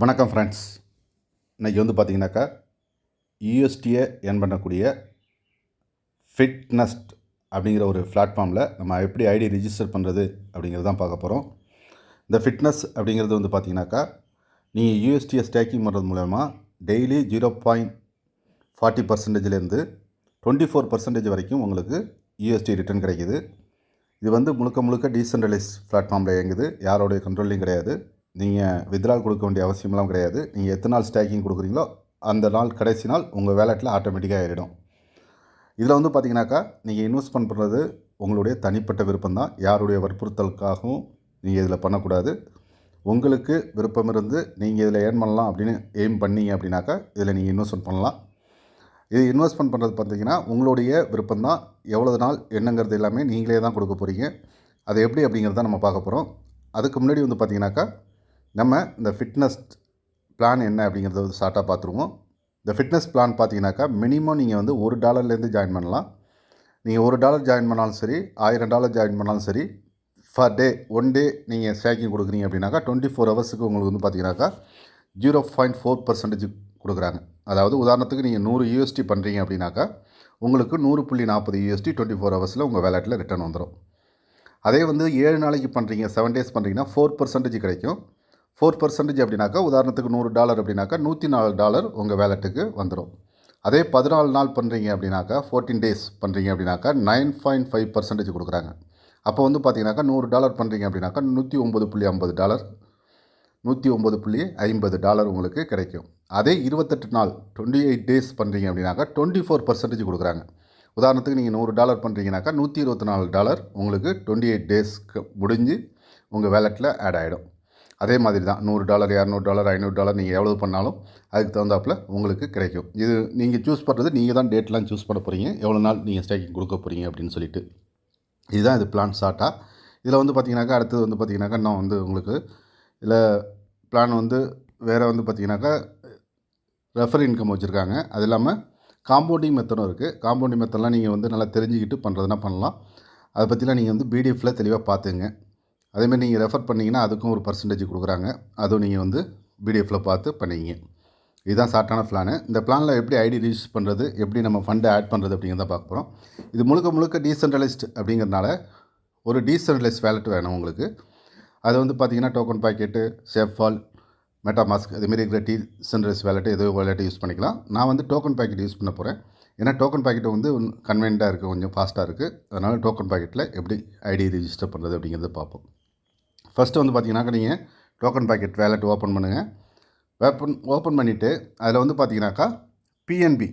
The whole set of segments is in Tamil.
வணக்கம் ஃப்ரெண்ட்ஸ். இன்றைக்கி வந்து பார்த்திங்கனாக்கா யூஎஸ்டியை ஏர்ன் பண்ணக்கூடிய ஃபிட்னஸ்ட் அப்படிங்கிற ஒரு பிளாட்ஃபார்மில் நம்ம எப்படி ஐடி ரிஜிஸ்டர் பண்ணுறது அப்படிங்கிறது தான் பார்க்க போகிறோம். இந்த ஃபிட்னஸ் அப்படிங்கிறது வந்து பார்த்திங்கனாக்கா நீங்கள் யூஎஸ்டியை ஸ்டேக்கிங் பண்ணுறது மூலமா டெய்லி 0.40%லேருந்து 24% வரைக்கும் உங்களுக்கு யூஎஸ்டி ரிட்டர்ன் கிடைக்கிது. இது வந்து முழுக்க டீசென்ட்ரலைஸ் பிளாட்ஃபார்மில் இயங்குது. யாரோடைய கண்ட்ரோல்லையும் கிடையாது. நீங்கள் வித்ட்ரால் கொடுக்க வேண்டிய அவசியமெல்லாம் கிடையாது. நீங்கள் எத்தனை நாள் ஸ்டேக்கிங் கொடுக்குறீங்களோ அந்த நாள் கடைசி நாள் உங்கள் வேலெட்டில் ஆட்டோமேட்டிக்காக ஏறிடும். இதில் வந்து பார்த்திங்கனாக்கா நீங்கள் இன்வெஸ்ட்மெண்ட் பண்ணுறது உங்களுடைய தனிப்பட்ட விருப்பம் தான். யாருடைய வற்புறுத்தலுக்காகவும் நீங்கள் இதில் பண்ணக்கூடாது. உங்களுக்கு விருப்பம் இருந்து நீங்கள் இதில் ஏர்ன் பண்ணலாம் அப்படின்னு எய்ம் பண்ணீங்க அப்படின்னாக்கா இதில் நீங்கள் இன்வெஸ்ட்மெண்ட் பண்ணலாம். இது இன்வெஸ்ட்மெண்ட் பண்ணுறது பார்த்திங்கன்னா உங்களுடைய விருப்பம் தான். எவ்வளோ நாள் என்னங்கிறது எல்லாமே நீங்களே தான் கொடுக்க போகிறீங்க. அது எப்படி அப்படிங்கிறத நம்ம பார்க்க போகிறோம். அதுக்கு முன்னாடி வந்து பார்த்திங்கனாக்கா நம்ம இந்த ஃபிட்னஸ் பிளான் என்ன அப்படிங்கிறத வந்து ஷார்ட்டாக பார்த்துருவோம். இந்த ஃபிட்னஸ் பிளான் பார்த்தீங்கன்னாக்கா மினிமம் நீங்கள் வந்து $1 ஜாயின் பண்ணலாம். நீங்கள் $1 ஜாயின் பண்ணாலும் சரி, $1000 ஜாயின் பண்ணாலும் சரி, ஃபர் டே 1 டே நீங்கள் ஸ்டேக்கிங் கொடுக்குறீங்க அப்படின்னாக்கா 24 ஹவர்ஸுக்கு உங்களுக்கு வந்து பார்த்தீங்கன்னாக்கா 0.4% கொடுக்குறாங்க. அதாவது உதாரணத்துக்கு நீங்கள் 100 USD பண்ணுறீங்க அப்படின்னாக்கா உங்களுக்கு 100.40 USD 24 ஹவர்ஸில் உங்கள் வேலெட்டில் ரிட்டர்ன் வந்துடும். அதே வந்து 7 நாளைக்கு பண்ணுறீங்க, 7 டேஸ் பண்ணுறீங்கன்னா 4% கிடைக்கும். 4% அப்படின்னாக்கா உதாரணத்துக்கு $100 அப்படின்னாக்கா $104 உங்கள் வேலெட்டுக்கு வந்துடும். அதே 14 நாள் பண்ணுறீங்க அப்படின்னாக்கா 14 டேஸ் பண்ணுறீங்க அப்படின்னாக்கா 9.5% கொடுக்குறாங்க. அப்போ வந்து பார்த்தீங்கன்னாக்கா $100 பண்ணுறீங்க அப்படின்னாக்கா $109.50 $109.50 உங்களுக்கு கிடைக்கும். அதே 28 நாள் 28 டேஸ் பண்ணுறீங்க அப்படின்னாக்கா 24% கொடுக்குறாங்க. உதாரணத்துக்கு நீங்கள் $100 பண்ணுறீங்கன்னாக்கா $124 உங்களுக்கு 28 டேஸ்க்கு முடிஞ்சு உங்கள் வேலெட்டில் ஆட் ஆகிடும். அதே மாதிரி தான் $100 $200 $500 நீங்கள் எவ்வளோ பண்ணாலும் அதுக்கு தகுந்தாப்பில் உங்களுக்கு கிடைக்கும். இது நீங்கள் சூஸ் பண்ணுறது நீங்கள் தான் டேட்லாம் சூஸ் பண்ண போகிறீங்க, எவ்வளோ நாள் நீங்கள் ஸ்டேக்கிங் கொடுக்க போகிறீங்க அப்படின்னு சொல்லிட்டு. இதுதான் இது பிளான் ஷார்ட்டாக. இதில் வந்து பார்த்திங்கனாக்கா அடுத்தது வந்து பார்த்திங்கனாக்கா இன்னும் வந்து உங்களுக்கு இதில் பிளான் வந்து வேறு வந்து பார்த்திங்கனாக்கா ரெஃபர் இன்கம் வச்சுருக்காங்க. அது இல்லாமல் காம்பவுண்டிங் மெத்தடும் இருக்குது. காம்பவுண்டிங் மெத்தட்லாம் நீங்கள் வந்து நல்லா தெரிஞ்சுக்கிட்டு பண்ணுறதுனா பண்ணலாம். அதை பற்றிலாம் நீங்கள் வந்து பிடிஎஃப்பில் தெளிவாக பார்த்துங்க. அதேமாதிரி நீங்கள் ரெஃபர் பண்ணிங்கன்னா அதுக்கும் ஒரு பர்சன்டேஜ் கொடுக்குறாங்க. அதுவும் நீங்கள் வந்து பிடிஎஃப்பில் பார்த்து பண்ணிங்க. இதுதான் ஷார்ட்டான பிளானு. இந்த பிளானில் எப்படி ஐடி ரிஜிஸ்டர் பண்ணுறது, எப்படி நம்ம ஃபண்டை ஆட் பண்ணுறது அப்படிங்கிறத பார்க்க போகிறோம். இது முழுக்க டீசென்ட்ரலைஸ்டு அப்படிங்கிறதுனால ஒரு டீசென்ட்ரலைஸ்ட் வேலெட் வேணும் உங்களுக்கு. அது வந்து பார்த்திங்கன்னா டோக்கன் பாக்கெட்டு, சேஃப்வால், மெட்டாமாஸ்க் இதுமாரி இருக்கிற டீசென்ட்ரலைஸ்ட் வேலெட்டு ஏதோ வேலெட்டு யூஸ் பண்ணிக்கலாம். நான் வந்து டோக்கன் பாக்கெட் யூஸ் பண்ண போகிறேன். ஏன்னா டோக்கன் பாக்கெட்டு வந்து கன்வீனியண்ட்டாக இருக்குது, கொஞ்சம் ஃபாஸ்ட்டாக இருக்குது. அதனால் டோக்கன் பாக்கெட்டில் எப்படி ஐடி ரிஜிஸ்டர் பண்ணுறது அப்படிங்கிறத பார்ப்போம். ஃபஸ்ட்டு வந்து பார்த்திங்கனாக்கா நீங்கள் டோக்கன் பாக்கெட் வேலெட் ஓப்பன் பண்ணுங்கள். ஓப்பன் பண்ணிவிட்டு அதில் வந்து பார்த்திங்கனாக்கா பிஎன்பி,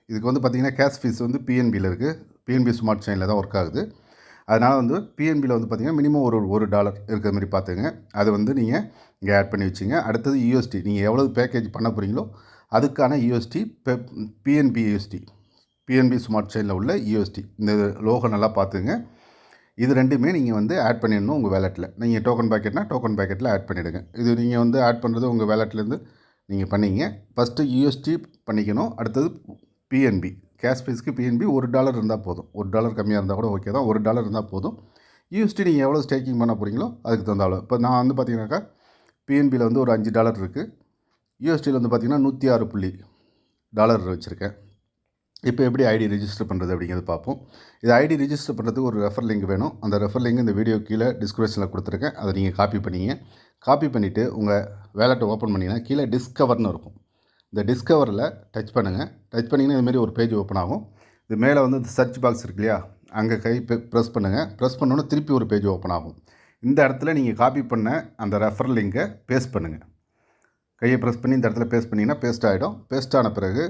இதுக்கு வந்து பார்த்திங்கன்னா கேஷ் ஃபீஸ் வந்து பிஎன்பியில் இருக்குது. பிஎன்பி ஸ்மார்ட் செயினில் தான் ஒர்க் ஆகுது. அதனால் வந்து பிஎன்பியில் வந்து பார்த்திங்கன்னா மினிமம் $1 இருக்கிற மாதிரி பார்த்துங்க. அது வந்து நீங்கள் இங்கே ஆட் பண்ணி வச்சுங்க. அடுத்தது யூஎஸ்டி, நீங்கள் எவ்வளோ பேக்கேஜ் பண்ண போகிறீங்களோ அதுக்கான USD, BNB USD, BNB smart செயினில் உள்ள யூஎஸ்டி, இந்த லோகோ நல்லா பார்த்துங்க. இது ரெண்டுமே நீங்கள் வந்து ஆட் பண்ணிடணும் உங்கள் வேலெட்டில். நீங்கள் டோக்கன் பாக்கெட்னா டோக்கன் பாக்கெட்டில் ஆட் பண்ணிவிடுங்க. இது நீங்கள் வந்து ஆட் பண்ணுறது உங்கள் வேலெட்லேருந்து நீங்கள் பண்ணிங்க. ஃபஸ்ட்டு யூஎஸ்டி பண்ணிக்கணும். அடுத்தது பிஎன்பி, கேஷ் ஃபீஸ்க்கு பிஎன்பி $1 இருந்தால் போதும். $1 கம்மியாக இருந்தால் கூட ஓகே தான். $1 இருந்தால் போதும். யூஎஸ்டி நீங்கள் எவ்வளோ ஸ்டேக்கிங் பண்ண போகிறீங்களோ அதுக்கு தகுந்த அளவு. இப்போ நான் வந்து பார்த்திங்கனாக்கா பிஎன்பியில் வந்து ஒரு $5 இருக்குது. யூஎஸ்டியில் வந்து பார்த்திங்கன்னா $106 வச்சுருக்கேன். இப்போ எப்படி ஐடி ரிஜிஸ்டர் பண்ணுறது அப்படிங்கிறது பார்ப்போம். இது ஐடி ரிஜிஸ்டர் பண்ணுறதுக்கு ஒரு ரெஃபர் லிங்க் வேணும். அந்த ரெஃபர் லிங்க் இந்த வீடியோ கீழே டிஸ்கிரிப்ஷனில் கொடுத்துருக்கேன். அதை நீங்கள் காப்பி பண்ணிங்க. காப்பி பண்ணிவிட்டு உங்கள் வேலெட்டை ஓப்பன் பண்ணிங்கன்னா கீழே டிஸ்கவர்னு இருக்கும். இந்த டிஸ்கவரில் டச் பண்ணுங்கள். டச் பண்ணிங்கன்னா இதுமாரி ஒரு பேஜ் ஓப்பன் ஆகும். இது மேலே வந்து இந்த சர்ச் பாக்ஸ் இருக்கு இல்லையா, அங்கே ப்ரெஸ் பண்ணுங்கள். ப்ரெஸ் பண்ணோன்னே திருப்பி ஒரு பேஜ் ஓப்பன் ஆகும். இந்த இடத்துல நீங்கள் காப்பி பண்ண அந்த ரெஃபர் லிங்கை பேஸ்ட் பண்ணுங்கள். கையை ப்ரெஸ் பண்ணி இந்த இடத்துல பேஸ்ட் பண்ணிங்கன்னா பேஸ்ட் ஆகிடும். பேஸ்ட் ஆன பிறகு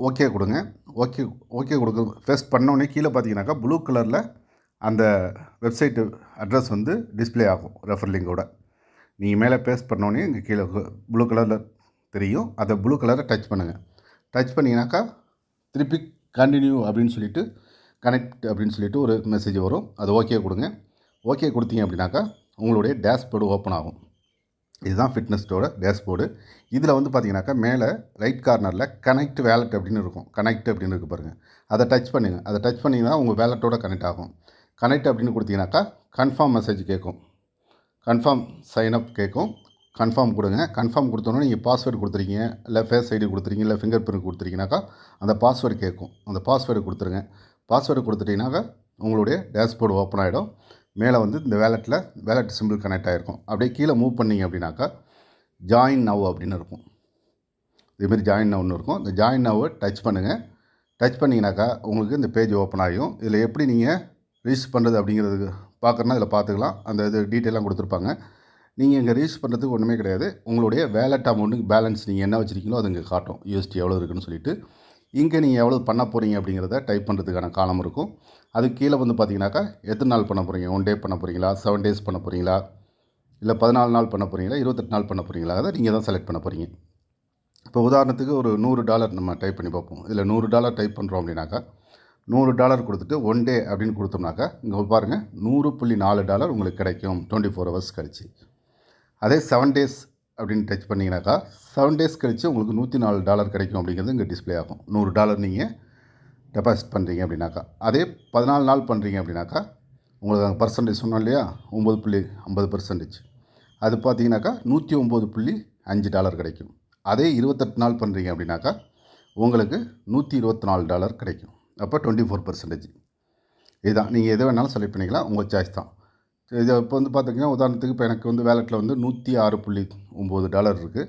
ஓகே கொடுங்க. ஓகே கொடுக்க பேஸ்ட் பண்ணோடனே கீழே பார்த்தீங்கன்னாக்கா ப்ளூ கலரில் அந்த வெப்சைட்டு அட்ரஸ் வந்து டிஸ்பிளே ஆகும் ரெஃபர் லிங்கோட. நீங்கள் மேலே பேஸ்ட் பண்ணோடனே இங்கே கீழே ப்ளூ கலரில் தெரியும். அதை ப்ளூ கலரை டச் பண்ணுங்கள். டச் பண்ணிங்கனாக்கா திருப்பி கண்டினியூ அப்படின்னு சொல்லிட்டு கனெக்ட் அப்படின்னு சொல்லிட்டு ஒரு மெசேஜ் வரும். அது ஓகே கொடுங்க. ஓகே கொடுத்தீங்க அப்படின்னாக்கா உங்களுடைய டேஷ்போர்டு ஓப்பன் ஆகும். இதுதான் ஃபிட்னஸ்டோட டேஷ்போர்டு. இதில் வந்து பார்த்திங்கனாக்கா மேலே ரைட் கார்னரில் கனெக்ட் வேலெட் அப்படின்னு இருக்கும். கனெக்ட் அப்படின்னு இருக்குது பாருங்கள். அதை டச் பண்ணுங்கள். அதை டச் பண்ணிங்கன்னா உங்கள் வேலெட்டோட கனெக்ட் ஆகும். கனெக்ட் அப்படின்னு கொடுத்தீங்கன்னாக்கா கன்ஃபார்ம் மெசேஜ் கேட்கும். கன்ஃபார்ம் சைன் அப் கேட்கும். கன்ஃபார்ம் கொடுங்க. கன்ஃபார்ம் கொடுத்தோன்னே நீங்கள் பாஸ்வேர்டு கொடுத்துருக்கீங்க, இல்லை ஃபேஸ் ஐடி கொடுத்துருக்கீங்க, இல்லை ஃபிங்கர் பிரிண்ட் கொடுத்துருக்கீங்கனாக்கா அந்த பாஸ்வேர்டு கேட்கும். அந்த பாஸ்வேர்டு கொடுத்துருங்க. பாஸ்வேர்டு கொடுத்துட்டீங்கனாக்கா உங்களுடைய டேஷ்போர்டு ஓப்பன் ஆகிடும். மேலே வந்து இந்த வேலெட் சிம்பிள் கனெக்ட் ஆகிருக்கும். அப்படியே கீழே மூவ் பண்ணிங்க அப்படின்னாக்கா ஜாயின் நவ் அப்படின்னு இருக்கும். இதுமாரி ஜாயின் நவ்னு இருக்கும். இந்த ஜாயின் நவ்வை டச் பண்ணுங்கள். டச் பண்ணிங்கனாக்கா உங்களுக்கு இந்த பேஜ் ஓப்பன் ஆகும். இதில் எப்படி நீங்கள் ரிஜிஸ்டர் பண்ணுறது அப்படிங்கிறதுக்கு பார்க்குறனா இதில் பார்த்துக்கலாம். அந்த இது டீட்டெயிலாம் கொடுத்துருப்பாங்க. நீங்கள் இங்கே ரிஜிஸ்டர் பண்ணுறதுக்கு ஒன்றுமே கிடையாது. உங்களுடைய வேலெட் அமௌண்ட்டுக்கு பேலன்ஸ் நீங்கள் என்ன வச்சுருக்கீங்களோ அது இங்கே காட்டும். USD எவ்வளோ இருக்குதுன்னு சொல்லிட்டு இங்கே நீங்கள் எவ்வளோ பண்ண போகிறீங்க அப்படிங்கிறத டைப் பண்ணுறதுக்கான காலம் இருக்கும். அதுக்கு கீழே வந்து பார்த்தீங்கன்னாக்கா எத்தனை நாள் பண்ண போகிறீங்க, 1 டே பண்ண போகிறீங்களா, 7 டேஸ் பண்ண போகிறீங்களா, இல்லை 14 நாள் பண்ண போகிறீங்களா, 28 நாள் பண்ண போகிறீங்களா, அதை நீங்கள் தான் செலக்ட் பண்ண போகிறீங்க. இப்போ உதாரணத்துக்கு ஒரு $100 நம்ம டைப் பண்ணி பார்ப்போம். இதில் $100 டைப் பண்ணுறோம் அப்படின்னாக்கா $100 கொடுத்துட்டு 1 டே அப்படின்னு கொடுத்தோம்னாக்கா இங்கே பாருங்கள் $100.4 உங்களுக்கு கிடைக்கும் 24 ஹவர்ஸ் கழிச்சு. அதே 7 டேஸ் அப்படின்னு டச் பண்ணிங்கனாக்கா 7 டேஸ் கழித்து உங்களுக்கு $104 கிடைக்கும் அப்படிங்கிறது இங்கே டிஸ்பிளே ஆகும். $100 நீங்கள் டெபாசிட் பண்ணுறீங்க அப்படின்னாக்கா. அதே 14 நாள் பண்ணுறீங்க அப்படின்னாக்கா உங்களுக்கு அந்த பர்சன்டேஜ் சொன்னோம் இல்லையா, 9.50%. அது பார்த்தீங்கன்னாக்கா $109.5 கிடைக்கும். அதே 28 நாள் பண்ணுறீங்க அப்படின்னாக்கா உங்களுக்கு $124 கிடைக்கும். அப்போ 24%. இதுதான் நீங்கள் எது வேணாலும் செலக்ட் பண்ணிக்கலாம், உங்கள் சாய்ஸ் தான். இது இப்போ வந்து பார்த்திங்கன்னா உதாரணத்துக்கு இப்போ எனக்கு வந்து வேலெட்டில் வந்து $106.9 இருக்குது.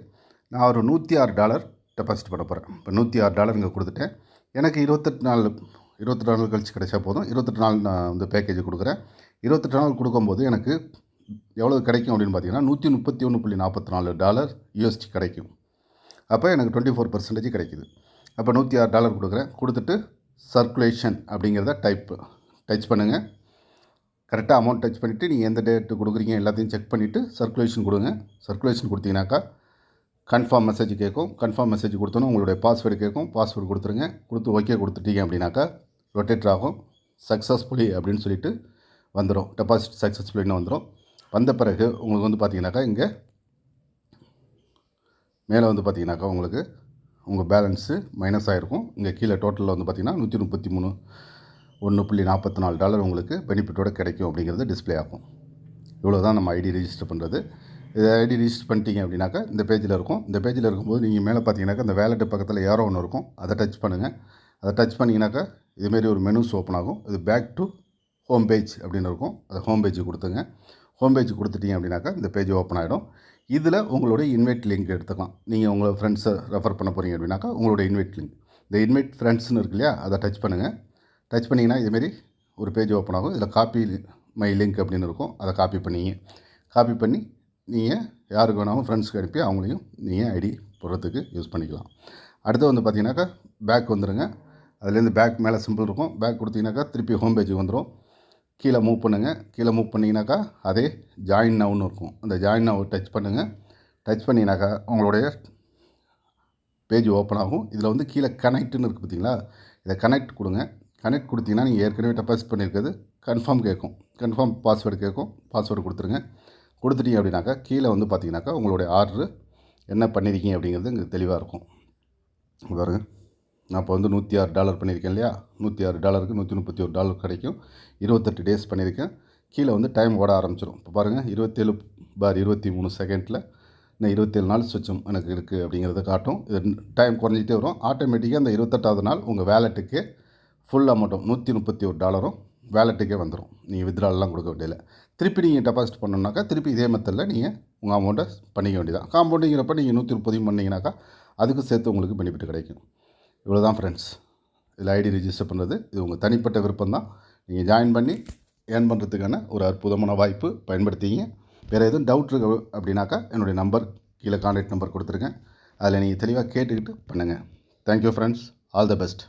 நான் ஒரு $106 டெபாசிட் பண்ண போகிறேன். இப்போ $106 இங்கே கொடுத்துட்டேன். எனக்கு 28 நாள் கழிச்சு கிடைச்சா போதும். 28 நாள் நான் வந்து பேக்கேஜ் கொடுக்குறேன். 28 நாள் கொடுக்கும்போது எனக்கு எவ்வளோ கிடைக்கும் அப்படின்னு பார்த்தீங்கன்னா $131.44 USD கிடைக்கும். அப்போ எனக்கு 24% கிடைக்குது. அப்போ $106 கொடுக்குறேன். கொடுத்துட்டு சர்க்குலேஷன் அப்படிங்கிறத டச் பண்ணுங்கள். கரெக்டாக அமௌண்ட் டச் பண்ணிவிட்டு நீங்கள் எந்த டேட்டு கொடுக்குறீங்க எல்லாத்தையும் செக் பண்ணிவிட்டு சர்க்குலேஷன் கொடுங்க. சர்க்குலேஷன் கொடுத்தீங்கன்னாக்கா கன்ஃபார்ம் மெசேஜ் கேட்கும். கன்ஃபார்ம் மெசேஜ் கொடுத்தோன்னா உங்களுடைய பாஸ்வேர்டு கேட்கும். பாஸ்வேர்டு கொடுத்துருங்க. கொடுத்து ஓகே கொடுத்துட்டீங்க அப்படின்னாக்கா ரொட்டேட் ஆகும். சக்ஸஸ்ஃபுல்லி அப்படின்னு சொல்லிட்டு வந்துடும். டெபாசிட் சக்ஸஸ்ஃபுல்லின்னு வந்துடும். வந்த பிறகு உங்களுக்கு வந்து பார்த்தீங்கன்னாக்கா இங்கே மேலே வந்து பார்த்தீங்கன்னாக்கா உங்களுக்கு உங்கள் பேலன்ஸு மைனஸ் ஆகிருக்கும். இங்கே கீழே டோட்டலில் வந்து பார்த்திங்கன்னா $133.44 உங்களுக்கு பெனிஃபிட்டோடு கிடைக்கும் அப்படிங்கிறது டிஸ்பிளே ஆகும். இவ்வளோ தான் நம்ம ஐடி ரிஜிஸ்டர் பண்ணுறது. இது ஐடி ரிஜிஸ்டர் பண்ணிட்டீங்க அப்படின்னாக்கா இந்த பேஜில் இருக்கும். இந்த பேஜில் இருக்கும்போது நீங்கள் மேலே பார்த்தீங்கன்னாக்கா இந்த வேலெட்டு பக்கத்தில் ஏரோ ஒன்று இருக்கும். அதை டச் பண்ணுங்கள். அதை டச் பண்ணிங்கனாக்கா இதுமாரி ஒரு மெனுஸ் ஓப்பன் ஆகும். இது பேக் டு ஹோம் பேஜ் அப்படின்னு இருக்கும். அதை ஹோம் பேஜ் கொடுத்துங்க. ஹோம் பேஜ் கொடுத்துட்டீங்க அப்படின்னாக்கா இந்த பேஜ் ஓப்பன் ஆகிடும். இதில் உங்களுடைய இன்வைட் லிங்க் எடுத்துக்கலாம். நீங்கள் உங்கள் ஃப்ரெண்ட்ஸை ரெஃபர் பண்ண போகிறீங்க அப்படின்னாக்கா உங்களுடைய இன்வைட் லிங்க், இந்த இன்வைட் ஃப்ரெண்ட்ஸ்னு இருக்கு இல்லையா, அதை டச் பண்ணுங்கள். டச் பண்ணிங்கன்னா இதுமாரி ஒரு பேஜ் ஓப்பன் ஆகும். இதில் காப்பி மை லிங்க் அப்படின்னு இருக்கும். அதை காப்பி பண்ணி நீங்கள் யாருக்கு வேணாலும் ஃப்ரெண்ட்ஸ்க்கு அனுப்பி அவங்களையும் நீங்கள் ஐடி போடுறதுக்கு யூஸ் பண்ணிக்கலாம். அடுத்து வந்து பார்த்தீங்கன்னாக்கா பேக் வந்துடுங்க. அதுலேருந்து பேக் மேலே சிம்பிள் இருக்கும். பேக் கொடுத்தீங்கன்னாக்கா திருப்பி ஹோம் பேஜுக்கு வந்துடும். கீழே மூவ் பண்ணுங்கள். கீழே மூவ் பண்ணிங்கனாக்கா அதே ஜாயின் நவ்னு இருக்கும். அந்த ஜாயின் நவ் டச் பண்ணுங்கள். டச் பண்ணிங்கனாக்கா உங்களுடைய பேஜ் ஓப்பன் ஆகும். இதில் வந்து கீழே கனெக்ட்னு இருக்குது பார்த்தீங்களா, இதை கனெக்ட் கொடுங்க. கனெக்ட் கொடுத்தீங்கன்னா நீங்கள் ஏற்கனவே டெபாசிட் பண்ணியிருக்கிறது கன்ஃபார்ம் கேட்கும். கன்ஃபார்ம் பாஸ்வேர்டு கேட்கும். பாஸ்வேர்டு கொடுத்துருங்க. கொடுத்துட்டீங்க அப்படின்னாக்கா கீழே வந்து பார்த்தீங்கன்னாக்கா உங்களுடைய ஆர்டரு என்ன பண்ணியிருக்கீங்க அப்படிங்கிறது இங்கே தெளிவாக இருக்கும். பாருங்க, நான் இப்போ வந்து $106 பண்ணியிருக்கேன் இல்லையா, $106க்கு $131 கிடைக்கும். 28 டேஸ் பண்ணியிருக்கேன். கீழே வந்து டைம் ஓட ஆரம்பிச்சிடும். இப்போ பாருங்கள் 27/23 செகண்டில் இன்னும் 27 நாள் சுவிட்சம் எனக்கு இருக்குது அப்படிங்கிறத காட்டும். இது டைம் குறைஞ்சிட்டே வரும். ஆட்டோமேட்டிக்காக அந்த 28வது நாள் உங்கள் வேலெட்டுக்கு ஃபுல் அமௌண்ட்டும் $131 வேலெட்டுக்கே வந்துடும். நீங்கள் வித்ட்ராலாம் கொடுக்க வேண்டியதில்லை. திருப்பி நீங்கள் டெபாசிட் பண்ணணுன்னாக்கா திருப்பி இதே மெத்தடில் நீங்கள் உங்கள் அமௌண்ட்டை பண்ணிக்க வேண்டியதான். காம்பவுண்டிங்கிறப்ப நீங்கள் 130 பண்ணிங்கனாக்கா அதுக்கு சேர்த்து உங்களுக்கு பெனிஃபிட் கிடைக்கும். இவ்வளோ தான் ஃப்ரெண்ட்ஸ், இதில் ஐடி ரிஜிஸ்டர் பண்ணுறது. இது உங்கள் தனிப்பட்ட விருப்பம் தான். நீங்கள் ஜாயின் பண்ணி ஏர்ன் பண்ணுறதுக்கான ஒரு அற்புதமான வாய்ப்பு. பயன்படுத்திங்க. வேறு எதுவும் டவுட் இருக்கு அப்படின்னாக்கா என்னுடைய நம்பர் கீழே கான்டாக்ட் நம்பர் கொடுத்துருக்கேன். அதில் நீங்கள் தெளிவாக கேட்டுக்கிட்டு பண்ணுங்கள். Thank you friends. All the best.